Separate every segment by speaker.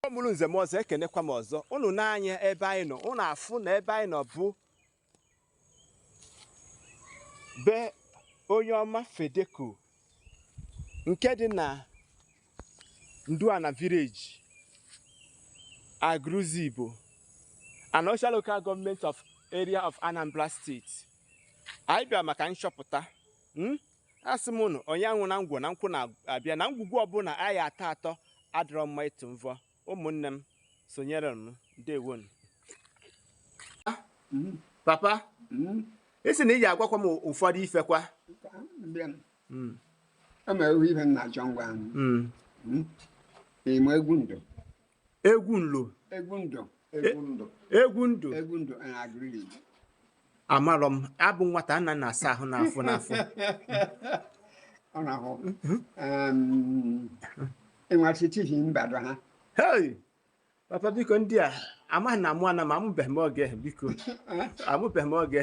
Speaker 1: Ọmụrụ nze m ọzọ ekenekwa m ọzọ unu n'anya ebe anyị nọ unu afụ na ebe anyị nọ bụ be onye ọma Fedeko nke dị na Naduana village Aguluzigbo Anambra local government of area of Anambra State. Anyị bịa maka nchọpụta asị m unu onye anwụ na ngwọ na nkwụ na-abịa na ngwugwu ọbụla anyị atọ adịrọ mma ịtụ mvọ ụmụnne m sonyere m ndewo. Papa isi na ị ga-agwakwa m ụfọdụ ifekwa
Speaker 2: ama ewu ihe na-achọ ngwa ịma egwu ndụ
Speaker 1: amarọ m abụ nwata nna na-asa ahụ n'afọ
Speaker 2: ọ na-ahụ ịnwachitihi mbadụ ha.
Speaker 1: Hey papa biko ndị a amaghị na mụ ana ma amụbeghị m oge biko amụbeghị m oge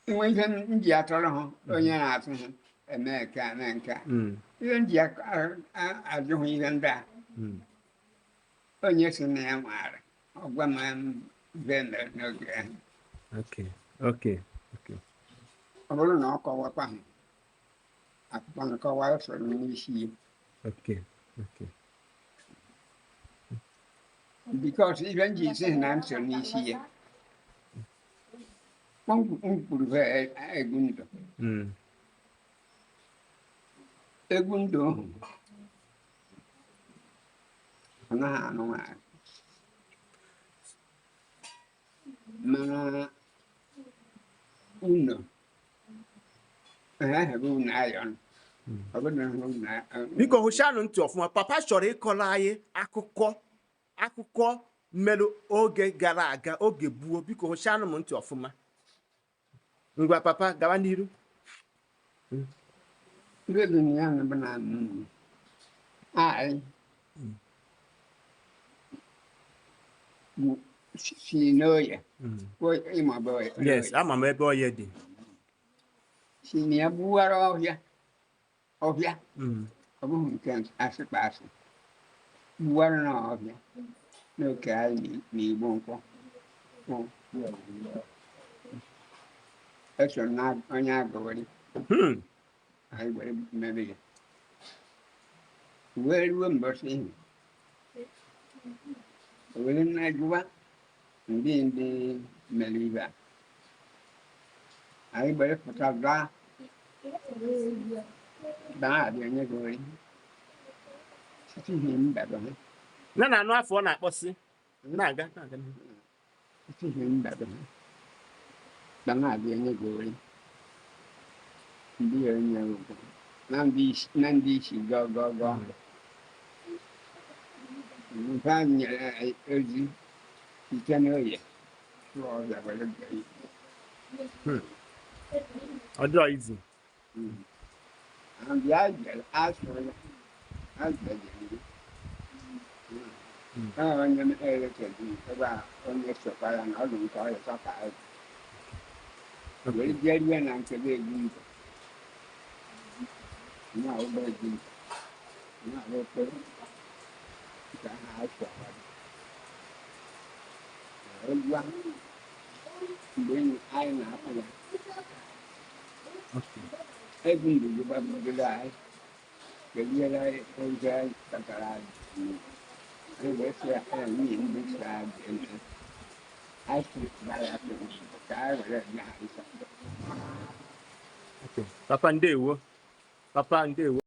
Speaker 2: inwe ihe m ji atọrọ ha onye na-atụ ha eme nke a ihe m ji ajụ ha ihe ndị a onye si na ya maara ọgwa m ibe mere n'oge ahụ. Ọ bụrụ na ọ kọwakwa ha akụkọ nkọwa soro n'isi ya because ihe m ji isi na m so n'isi ya mkpụrụ egwu ndụ ahụ ọ naghị anụ nwanyị mana unu bụ unu ayọn
Speaker 1: biko hụchanụ ntị ọfụma papa chọrọ ịkọrọ anyị akụkọ mmerụ oge gara aga oge gboo biko hụchanụ m ntị ọfụma ngwa papa gawa n'iru.
Speaker 2: Ihe dị na ya bụ na anyị si n'oye
Speaker 1: yes ama m ebe oye dị
Speaker 2: si na ya gbuwara ọhịa ọ bụghị nke asịkpa asị gbuwara na ọhịa n'oke anyị n'Igbo nkwọ eso na onye agụwari anyị were mebe ya wee ruo mbọsị ihu were na-ajụwa ndị mere ibe a anyị were pụta daa adị onye gụwari site ihe mbado ha
Speaker 1: na anụ afọ ọ na-akpọsị na-aga
Speaker 2: site ihe mbado ha adị onye gụwari ndị onye ugwu na ndị isi gọgọgọ nke a nyere ozi site n'oye ọbịa were
Speaker 1: ọ dịrọ izi
Speaker 2: ndị a jere asụrụ azụjere onye elekere ebe a onye sokwara na ọdụ nke ọrịa sọka were jerie na nkebe egwu ndụ na ụgbọ egwu na okporo ka ha asụkwara egwu ahụ mgbe anyị na-apụ ya egwu ndụ gị gbagidere anyị keduela oge anyị kpatara anyị wee sị ya nwunye ndị si anyị eme anyị sịrịtara ya ka anyị were nye ha ịsa.
Speaker 1: Papa ndewo.